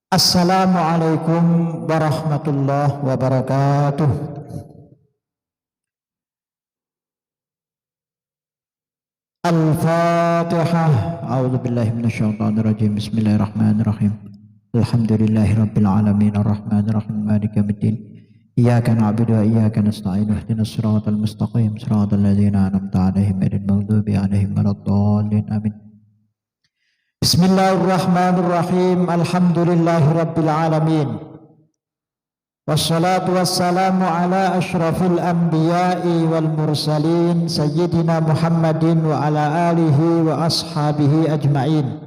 Assalamualaikum warahmatullahi wabarakatuh. Al-Fatihah. A'udzu billahi minasyaitonir rajim. Bismillahirrahmanirrahim. Alhamdulillahirabbil alamin arrahmanir rahim maliki yaumiddin. Iyyaka na'budu wa iyyaka nasta'in. Ihdinas siratal mustaqim, siratal ladzina an'amta 'alaihim ghairil maghdubi 'alaihim waladdallin. Amin. Bismillahirrahmanirrahim. Alhamdulillahirabbil alamin. Wassalatu wassalamu ala asyrafil anbiya'i wal mursalin sayyidina Muhammadin wa ala alihi wa ashabihi ajma'in.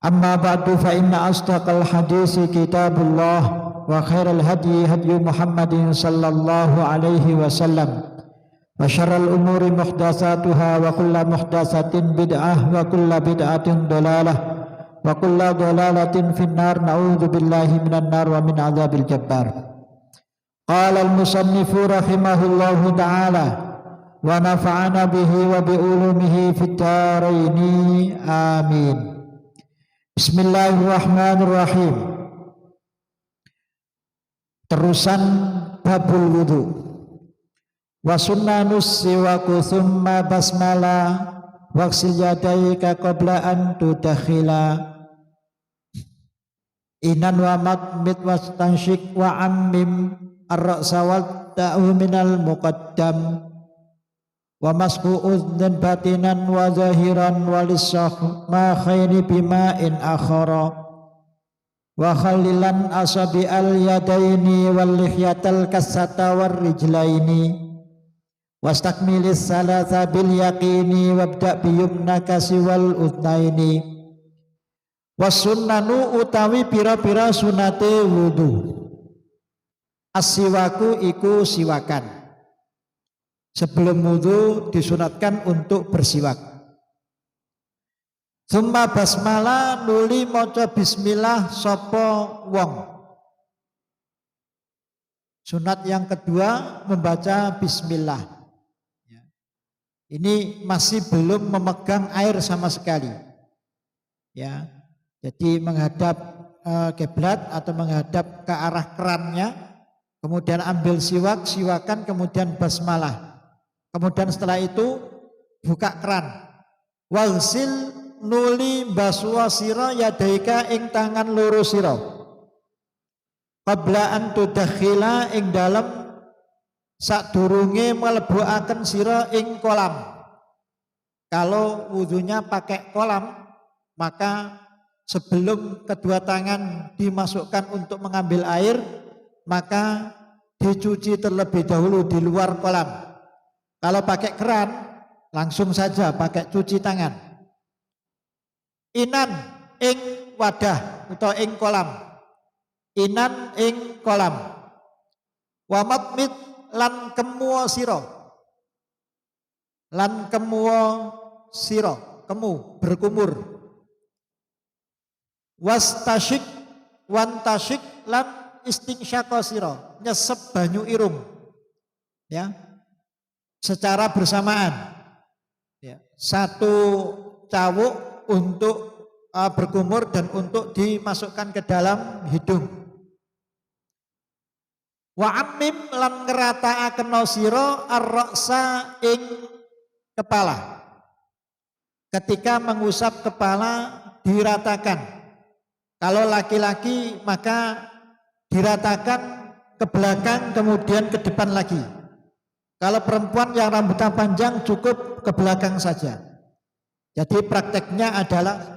Amma ba'du fa inna asdaqal hadisi kitabullah wa khairal hadyi hadyu Muhammadin sallallahu alaihi wasallam. Wa syarral umuri muhdatsatuha wa kullu muhdatsatin bid'ah wa kullu bid'atin dhalalah wa kullu dhalalatin finnar. Na'udzu billahi minan nar wa min adzabil jabbar. Qala al-musannifu rahimahullahu ta'ala wa nafa'ana bihi wa bi ulumihi fid dharaini amin. Bismillahirrahmanirrahim. Terusan babul wudu. Wa sunnanus siwaku thumma basmala waqsil yadaika qabla an tudakhila inan wa matmit wastansyik wa ammim ar-ra'sa wada'u minal muqaddam wa masku udhnan batinan wa zahiran walisah ma khairi bima'in akhara wa khalilan asabi al-yadaini wal lihyatal kassata war rijlaini wastakmilis salasa bil yaqini wabda biyumnaka siwal utnaini. Wasunnanu utawi pira-pira sunate wudu. As-siwaku iku siwakan. Sebelum wudu disunatkan untuk bersiwak. Summa basmalah nuli maca bismillah sapa wong. Sunat yang kedua membaca bismillah. Ini masih belum memegang air sama sekali, ya. Jadi menghadap kiblat atau menghadap ke arah kerannya, kemudian ambil siwakan, kemudian basmalah. Kemudian setelah itu buka keran. Waghsil nuli baswa sira yadaika ing tangan loro sira. Qabla an tudakhila ing dalem sadurunge mlebuaken sira ing kolam. Kalau wudunya pakai kolam, maka sebelum kedua tangan dimasukkan untuk mengambil air, maka dicuci terlebih dahulu di luar kolam. Kalau pakai keran, langsung saja pakai cuci tangan. Inan ing wadah atau ing kolam. Inan ing kolam. Wa matmit lan kemuo siro, lan kemuo siro, kemu berkumur. Wastasyik wantasyik lan istinsyaqo siro, nyesep banyu irung, ya, secara bersamaan, ya. Satu cawuk untuk berkumur dan untuk dimasukkan ke dalam hidung. Wa ammim lan ngerataaken sira ar-ra'sa ing kepala. Ketika mengusap kepala diratakan. Kalau laki-laki maka diratakan ke belakang kemudian ke depan lagi. Kalau perempuan yang rambutnya panjang cukup ke belakang saja. Jadi prakteknya adalah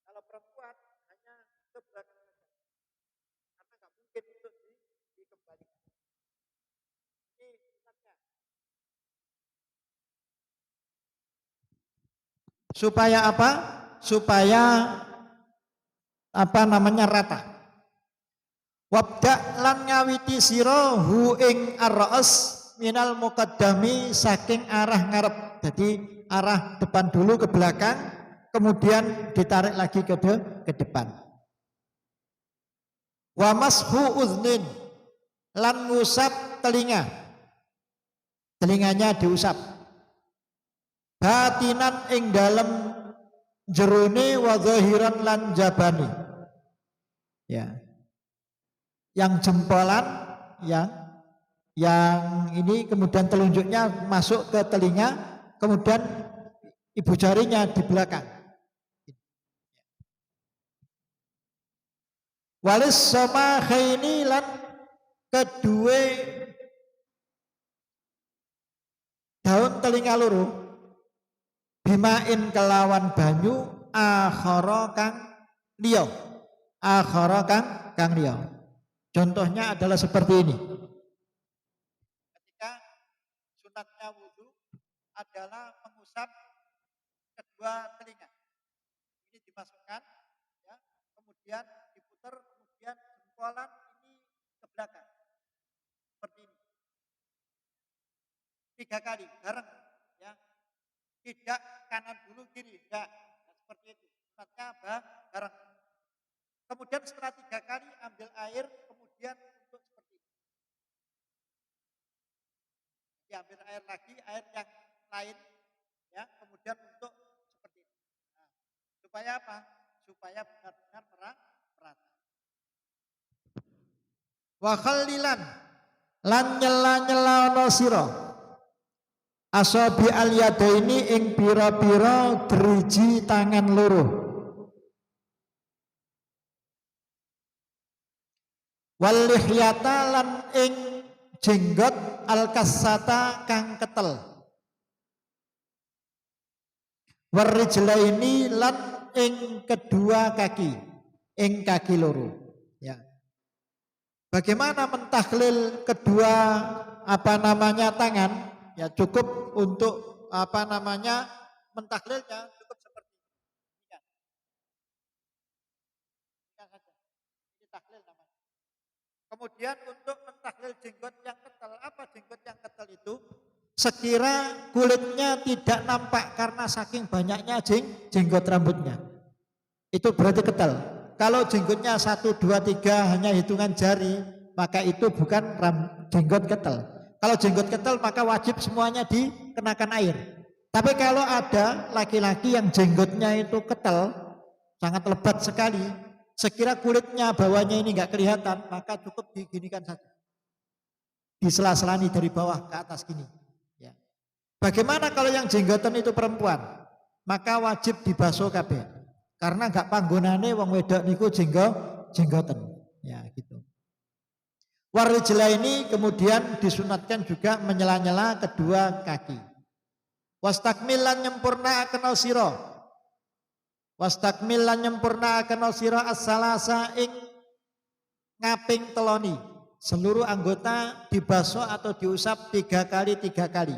kalau perempuan hanya ke belakang saja, karena nggak mungkin untuk dikembalikan. Ini sunatnya. Supaya apa? Supaya rata. Wabda lan ngawiti sira hu ing ar-ra's minal muqaddami saking arah ngarep. Jadi arah depan dulu ke belakang, kemudian ditarik lagi ke depan. Wa mashu uznin, lan ngusap telinga. Telinganya diusap. Batinan ing dalem jerone wa zahiran lan jabani. Ya. Yang jempolan yang ini kemudian telunjuknya masuk ke telinga, kemudian ibu jarinya di belakang. Walis sama khaini lan kedua daun telinga loro bimain kelawan banyu akhara kang liya. Akhara kang liya. Contohnya adalah seperti ini. Ketika sunatnya wudu adalah mengusap kedua telinga. Ini dimasukkan, ya, kemudian diputar, kemudian jempolan ini ke belakang. Seperti ini. 3 kali bareng, ya. Tidak kanan dulu kiri, enggak. Nah, seperti itu. Sunatnya bareng. Kemudian setelah 3 kali ambil air, kemudian untuk seperti ini. Diambil air lagi, air yang lain, ya, kemudian untuk seperti ini. Nah, supaya apa? Supaya benar-benar merata. Wa khallilan lan nyela-nyela ana sira asabi al yadaini ing pira-pira driji tangan loro. Wal lihyata lan ing jenggot al kasata kang ketel. Warijlaini lan ing kedua kaki, ing kaki loro. Ya. Bagaimana mentahlil kedua tangan? Ya cukup untuk mentahlilnya cukup seperti ini. Ini tahlil namanya. Kemudian untuk mentahlil jenggot yang ketel, apa jenggot yang ketel itu? Sekira kulitnya tidak nampak karena saking banyaknya jenggot rambutnya. Itu berarti ketel. Kalau jenggotnya 1, 2, 3 hanya hitungan jari, maka itu bukan jenggot ketel. Kalau jenggot ketel maka wajib semuanya dikenakan air. Tapi kalau ada laki-laki yang jenggotnya itu ketel, sangat lebat sekali, sekira kulitnya bawahnya ini enggak kelihatan, maka cukup diginikan saja. Disela-selani dari bawah ke atas gini. Ya. Bagaimana kalau yang jenggotan itu perempuan? Maka wajib dibasuh kabeh. Karena enggak panggonane wong wedok niku jenggoten. Ya, gitu. Warijla ini kemudian disunatkan juga menyela-nyela kedua kaki. Wastakmilan nyempurna akan sira. Wastakmilan nyempurna akan sira as-salasa ing ngaping teloni. Seluruh anggota dibasuh atau diusap 3 kali.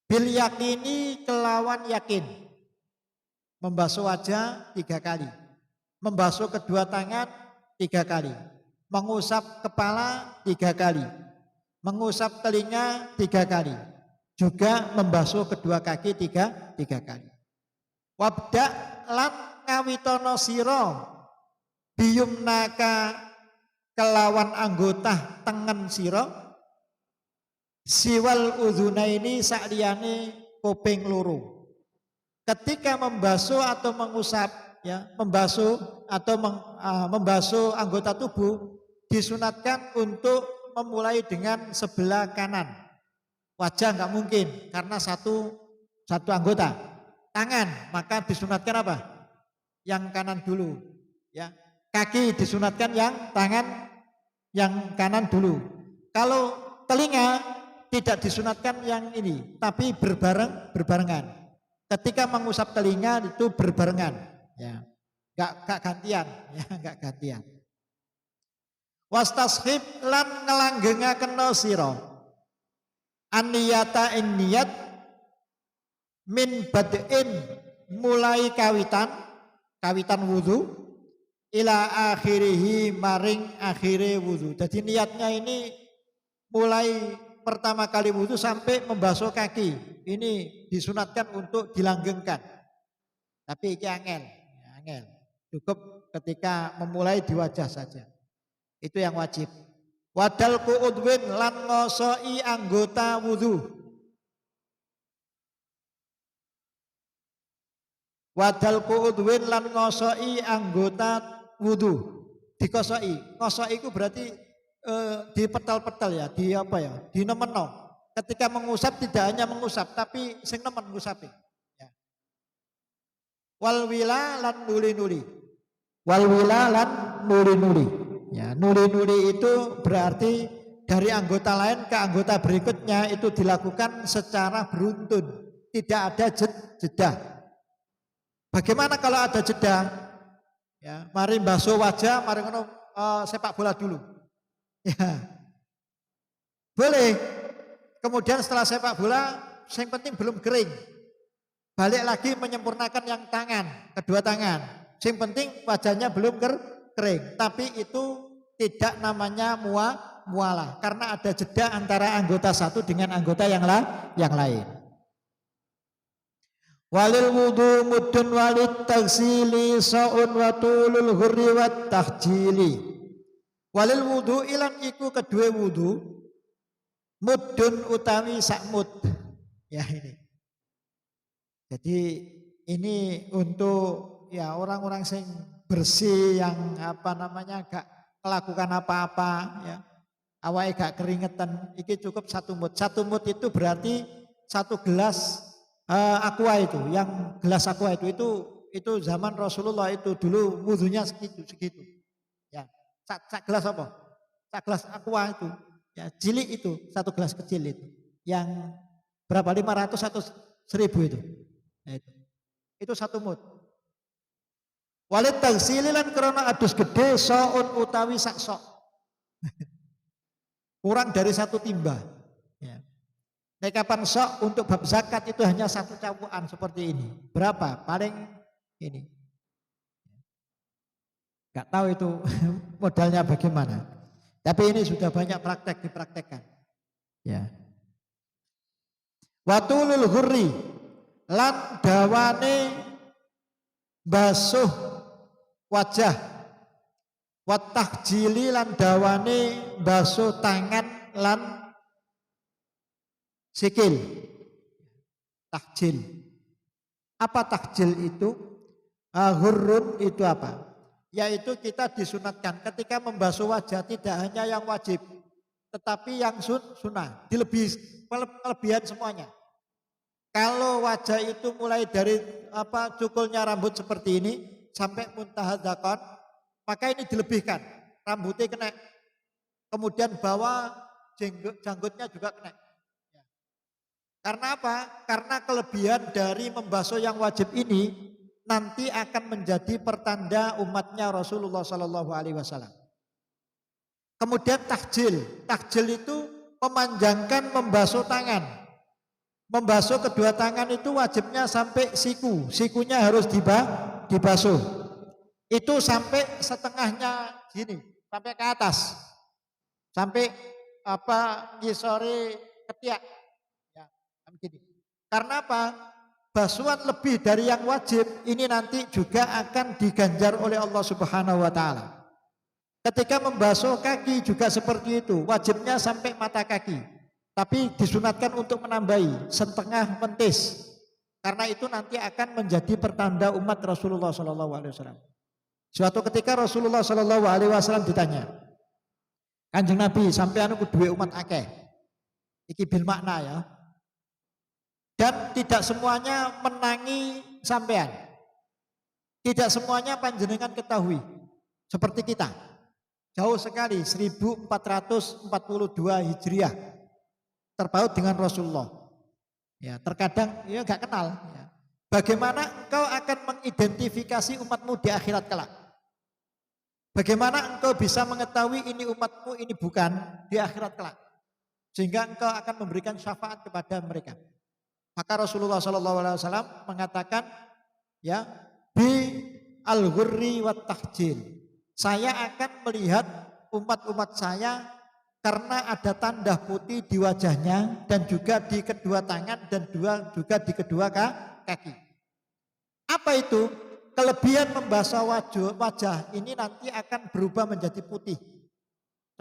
Bil yakini kelawan yakin. Membasuh wajah 3 kali. Membasuh kedua tangan 3 kali. Mengusap kepala 3 kali. Mengusap telinga 3 kali. Juga membasuh kedua kaki 3 kali. Wabda lan ngawitono sira biyumnaka kelawan anggota tengen sira siwal udhunaini sakliyane kuping loro. Ketika membasuh atau mengusap, ya, membasuh atau membasuh anggota tubuh disunatkan untuk memulai dengan sebelah kanan. Wajah nggak mungkin karena satu anggota. Tangan maka disunatkan apa? Yang kanan dulu, ya. Kaki disunatkan yang yang kanan dulu. Kalau telinga tidak disunatkan yang ini, tapi berbarengan. Ketika mengusap telinga itu berbarengan, ya. Enggak gantian, ya, enggak gantian. Wastashib lan ngelanggengaken sira anniyata ing niat min bad'in mulai kawitan wudu ila akhirihi maring akhire wudu. Jadi niatnya ini mulai pertama kali wudu sampai membasuh kaki. Ini disunatkan untuk dilanggengkan. Tapi iki angel. Cukup ketika memulai di wajah saja. Itu yang wajib. Wadalku udwin lan ngosoi anggota wudu. Wadalku udwin lan ngosoi anggota wudu. Dikosoi. Ngosoi itu berarti dipetal-petal ya, di apa ya? Dinemeno. Ketika mengusap tidak hanya mengusap tapi sing nemen ngusapi. Ya. Wal wila lan nuli-nuli. Wal wila lan nuli-nuli. Ya, nuli-nuli itu berarti dari anggota lain ke anggota berikutnya itu dilakukan secara beruntun, tidak ada jeda. Bagaimana kalau ada jeda? Ya, mari basuh wajah, mari ngono sepak bola dulu. Ya. Boleh. Kemudian setelah sepak bola, yang penting belum kering. Balik lagi menyempurnakan yang tangan, kedua tangan. Yang penting wajahnya belum kering, tapi itu tidak namanya mualah karena ada jeda antara anggota satu dengan anggota yang lain. Walil wudu mudun walit tagsili saun wa tulul hurri wat tahjili. Walil wudu ilan iku kedua wudu mudun utawi sakmud. Ya ini. Jadi ini untuk ya orang-orang sing bersih yang gak melakukan apa-apa ya. Awake gak keringetan, iki cukup 1 mud. 1 mud itu berarti 1 gelas aqua itu, yang gelas aqua itu zaman Rasulullah itu dulu wudunya segitu. Ya. Sak gelas apa? Sak gelas aqua itu. Ya, cilik itu, 1 gelas kecil itu. Yang berapa? 500 atau 1000 itu. Nah, itu 1 mud. Walit tagsililan karena adus gede soun utawi sak sok. Kurang dari 1 timba. Ya. Nah, kapan sok untuk bab zakat itu hanya 1 cabuan seperti ini. Berapa? Paling ini. Gak tahu itu modalnya bagaimana. Tapi ini sudah banyak praktek dipraktekkan. Ya. Watulul hurri lan dawane basuh wajah, wat tahjili lan dawane basuh tangan lan sikil. Tahjil. Apa tahjil itu? Hurrun itu apa? Yaitu kita disunatkan ketika membasuh wajah tidak hanya yang wajib, tetapi yang sunnah, kelebihan semuanya. Kalau wajah itu mulai dari cukulnya rambut seperti ini sampai muntaha dzakar, maka ini dilebihkan. Rambutnya kena. Kemudian bawah janggutnya juga kena. Ya. Karena apa? Karena kelebihan dari membasuh yang wajib ini nanti akan menjadi pertanda umatnya Rasulullah Sallallahu Alaihi Wasallam. Kemudian tahjil. Tahjil itu memanjangkan membasuh tangan. Membasuh kedua tangan itu wajibnya sampai siku. Sikunya harus dibasuh. Itu sampai setengahnya gini, sampai ke atas. Sampai ngisori ketiak. Ya, begini. Karena apa? Basuhan lebih dari yang wajib ini nanti juga akan diganjar oleh Allah Subhanahu wa taala. Ketika membasuh kaki juga seperti itu, wajibnya sampai mata kaki. Tapi disunatkan untuk menambahi setengah mentis. Karena itu nanti akan menjadi pertanda umat Rasulullah SAW. Suatu ketika Rasulullah SAW ditanya, Kanjeng Nabi sampai anu kedua umat akeh. Iki bil makna ya. Dan tidak semuanya menangi sampean. Tidak semuanya panjenengan ketahui. Seperti kita. Jauh sekali 1442 Hijriah. Terpaut dengan Rasulullah. Ya, terkadang ya gak kenal. Ya. Bagaimana engkau akan mengidentifikasi umatmu di akhirat kelak? Bagaimana engkau bisa mengetahui ini umatmu, ini bukan di akhirat kelak? Sehingga engkau akan memberikan syafaat kepada mereka. Maka Rasulullah SAW mengatakan, ya, bi al-ghurri wat tahjil. Saya akan melihat umat-umat saya karena ada tanda putih di wajahnya dan juga di kedua tangan dan juga di kedua kaki. Apa itu? Kelebihan membasuh wajah ini nanti akan berubah menjadi putih,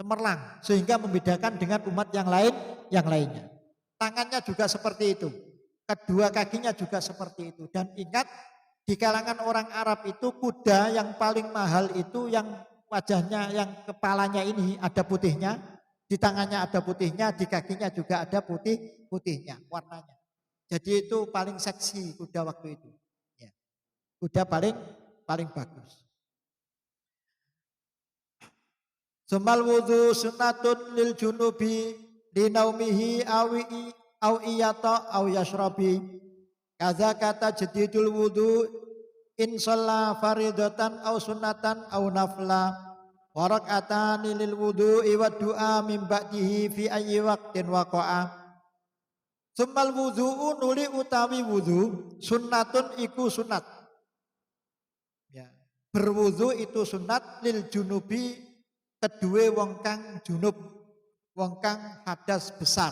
cemerlang, sehingga membedakan dengan umat yang lainnya. Tangannya juga seperti itu, kedua kakinya juga seperti itu. Dan ingat, di kalangan orang Arab itu kuda yang paling mahal itu yang wajahnya, yang kepalanya ini ada putihnya, di tangannya ada putihnya, di kakinya juga ada putihnya warnanya. Jadi itu paling seksi kuda waktu itu. Ya. Kuda paling bagus. Sumal wudu sunnatun lil junubi linaumihi au iyata au yashrabi. Kaza kata jadidul wudu in shalla faridatan au sunnatan au nafla. Warak'atani lil wudu'i wa du'a min ba'dihi fi ayyi waqtin waqa'a. Sumal wudu'u nuli utawi wudu sunnatun iku sunat. Ya. Berwudu itu sunat lil junubi kedua wong kang junub, wong kang hadas besar.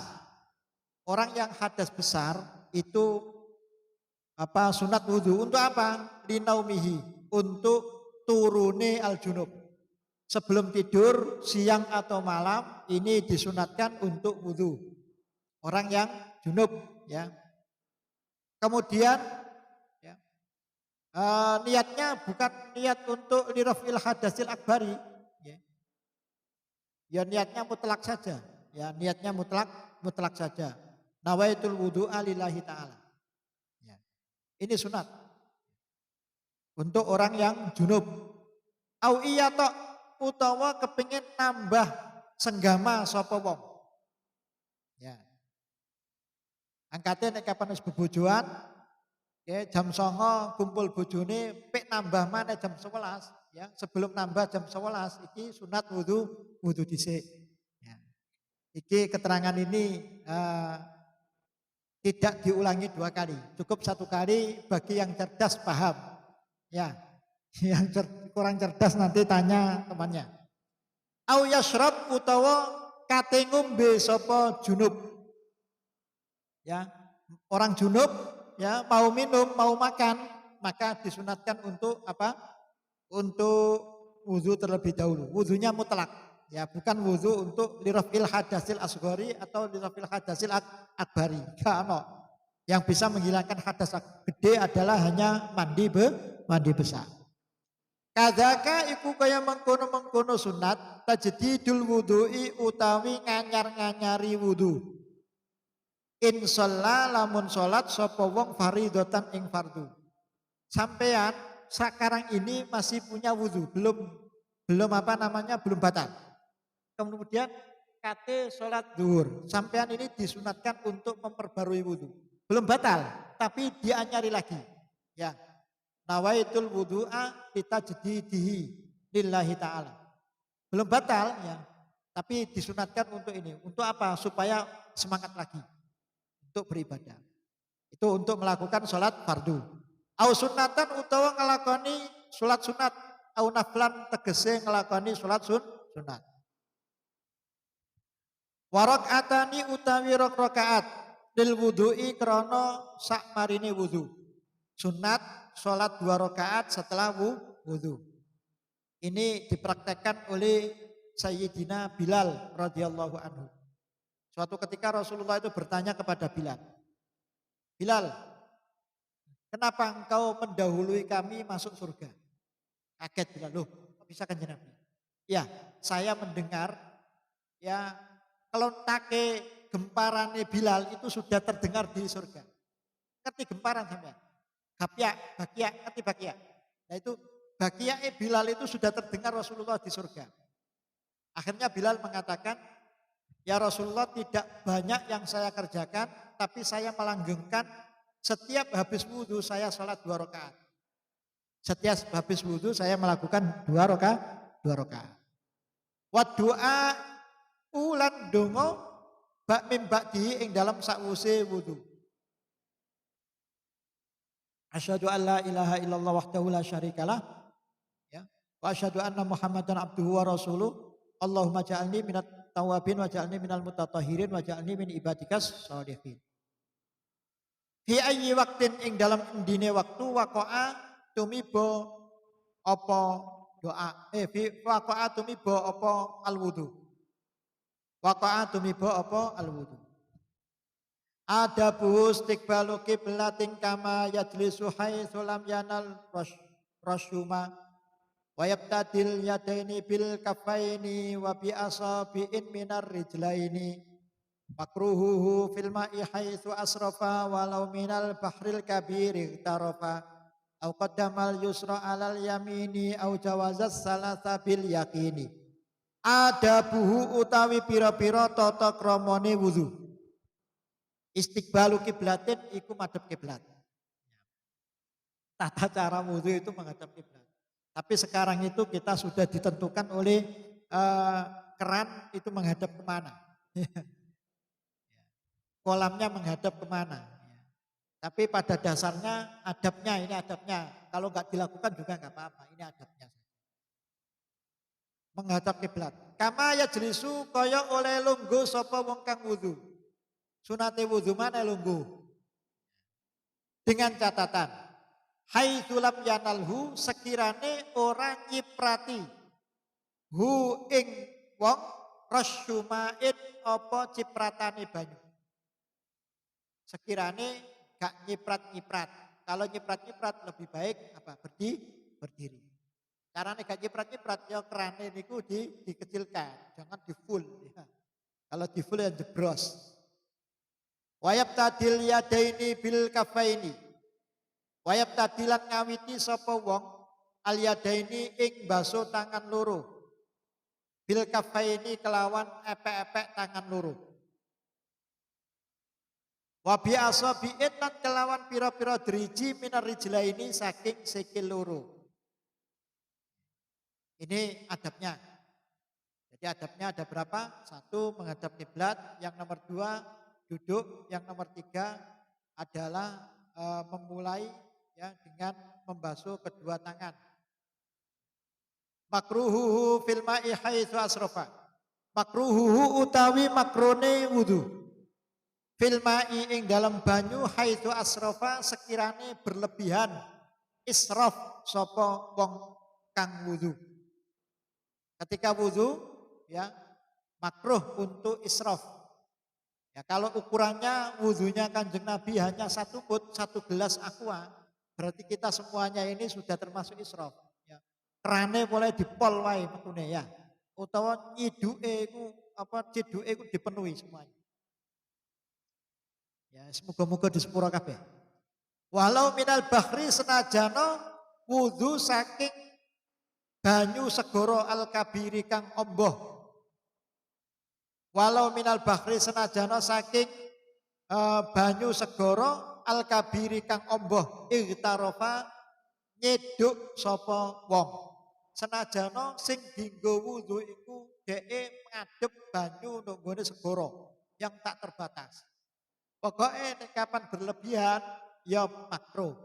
Orang yang hadas besar itu apa sunat wudu untuk apa? Linaumihi, untuk turune al junub. Sebelum tidur siang atau malam ini disunatkan untuk wudu. Orang yang junub, ya. Kemudian ya, niatnya bukan niat untuk lirafil hadasil akbari, ya. Ya niatnya mutlak saja, ya niatnya mutlak saja. Nawaitul wudu'a lillahi ta'ala. Ya. Ini sunat untuk orang yang junub. Au iya tok utawa kepingin nambah senggama sapa wong. Ya. Angkate nek kapan wis bebojoan, ya jam 09.00 kumpul bojone pek nambah maneh jam 11, ya. Sebelum nambah jam 11 iki sunat wudu dhisik. Ya. Iki keterangan ini tidak diulangi 2 kali, cukup 1 kali bagi yang cerdas paham. Ya. Yang kurang cerdas nanti tanya temannya. Au yashrab utawa kate ngombe sapa junub. Ya, orang junub ya mau minum, mau makan, maka disunatkan untuk apa? Untuk wudu terlebih dahulu. Wudunya mutlak, ya bukan wudu untuk lirafil hadasil asghari atau lirafil hadasil akbari. Karena yang bisa menghilangkan hadas gede adalah hanya mandi besar. Kadzaka iku kaya mengkono sunat tajdidul wudu'i utawi nganyar-nganyari wudu. In shalla lamun sholat sapa wong faridatan ing fardu. Sampean sekarang ini masih punya wudu, belum apa namanya belum batal. Kemudian kate sholat zuhur. Sampean ini disunatkan untuk memperbarui wudu. Belum batal, tapi dianyari lagi. Ya. Nawaitul wudu'a litajdidihi lillahi ta'ala. Belum batal ya, tapi disunatkan untuk ini. Untuk apa? Supaya semangat lagi untuk beribadah. Itu untuk melakukan sholat fardu. Au sunnatan utawa ngelakoni sholat sunat. Au naflan tegese ngelakoni sholat sunat. Warak'atani utawi rakaat lil wudu'i krana sak marine wudu. Sunat sholat 2 rakaat setelah wudu. Ini dipraktekkan oleh Sayyidina Bilal radhiyallahu anhu. Suatu ketika Rasulullah itu bertanya kepada Bilal, Bilal, kenapa engkau mendahului kami masuk surga? Kaget Bilal, loh kok bisa kanjeng Nabi? Ya, saya mendengar ya kelontake gemparane Bilal itu sudah terdengar di surga. Ngerti gemparan sampean? Bakia, ngerti bakia? Nah itu bakia Bilal itu sudah terdengar Rasulullah di surga. Akhirnya Bilal mengatakan, ya Rasulullah tidak banyak yang saya kerjakan, tapi saya melanggengkan setiap habis wudhu saya sholat 2 rakaat. Setiap habis wudhu saya melakukan 2 rakaat. Wa doa ulan dongo bak mimbakdi ing dalam sakwuse wudhu. Asyhadu an la ilaha illallah wahdahu la syarikalah, ya. Wa asyhadu anna Muhammadan abduhu wa rasuluh. Allahumma ja'alni minat tawabin wa ja'alni minal mutatahhirin wa ja'alni min ibadikas sholihin. Fi ayyi waqtin ing dalam endine waktu waqa'a tumiba apa doa waqa'a tumiba apa alwudu. Waqa'a tumiba apa alwudu. Adabu istiqbalu qiblatin kama yajlisu haitsu lam yanal rasyuma wa yabtadil yadaini bil kaffaini wa bi asabi'in minar rijlaini makruhuhu fil ma'i haitsu asrafa walau minal bahril kabiri tarafa au qaddamal yusra alal yamini au jawazas salasa bil yaqini. Adabuhu utawi pira-pira tata kramane wudu. Istiqbalu kiblatin iku madhep kiblat. Tata cara wudu itu menghadap kiblat. Tapi sekarang itu kita sudah ditentukan oleh keran itu menghadap kemana. Kolamnya menghadap kemana. Tapi pada dasarnya adabnya, ini adabnya. Kalau nggak dilakukan juga nggak apa-apa, ini adabnya. Menghadap kiblat. Kama yajlisu kaya oleh lungguh sapa wong kang wudu. Sunate wudu mana lungguh? Dengan catatan, haitsu lam yanalhu sekirane ora nyiprati hu ing wong rasyumain apa cipratane banyu. Sekirane gak nyiprat-nyiprat. Kalau nyiprat-nyiprat lebih baik apa? Berdiri. Carane gak nyiprat-nyiprat ya kerane niku dikecilkan, jangan di full ya. Kalau di full ya jebros. Wayab tadil yadaini bil kafaini. Wayab tadilan ngawiti sapa wong al yadaini ing baso tangan loro. Bil kafaini kelawan epek-epek tangan loro. Wa bi asabi'in lan kelawan pira-pira driji minar rijlaini saking sikil loro. Ini adabnya. Jadi adabnya ada berapa? 1 menghadap kiblat, yang nomor 2 duduk, yang nomor 3 adalah memulai ya dengan membasuh kedua tangan. Makruhuhu fil ma'i haitsu asrafa. Makruhuhu utawi makrone wudu. Fil ma'i ing dalam banyu haitsu asrafa sekirane berlebihan israf sapa wong kang wudu. Ketika wudu ya makruh untuk israf. Ya, kalau ukurannya wudunya Kanjeng Nabi hanya 1 mut, 1 gelas aqua, berarti kita semuanya ini sudah termasuk israf. Ya. Kerane boleh dipol wae metune ya. Utawa nyiduke iku ciduke iku dipenuhi semuanya. Ya, semoga-moga di sepura kabeh. Walau minal bahri senajana wudu saking banyu segara al-kabiri kang omboh. Walau minal bahri senajana saking banyu segara al-kabiri kang omboh igtarofa nyeduk sapa wong. Senajana sing dienggo wudu iku dheke ngadep banyu nang nggone segara yang tak terbatas. Pokoke nek kapan berlebihan ya makruh.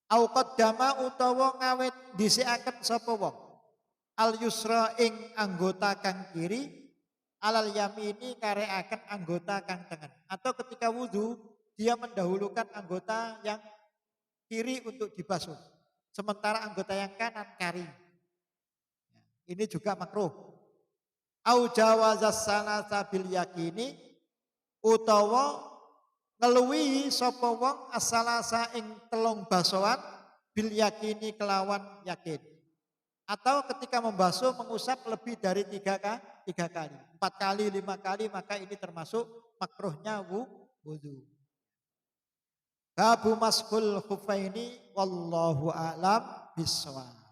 Au qaddama utawa ngawet dhisikaken sapa wong. Al yusra ing anggota kang kiri alal yamini kareaken anggota kang tengen. Atau ketika wudu dia mendahulukan anggota yang kiri untuk dibasuh, sementara anggota yang kanan kari. Ini juga makruh. Au jawazas salasa bil yakini utawa ngeluwi sapa wong asalasa ing 3 basoan bil yakini kelawan yakin. Atau ketika membasuh mengusap lebih dari 3 kali, 4 kali, 5 kali, maka ini termasuk makruhnya wudu. Babu maskul khufaini wallahu a'lam bishawab.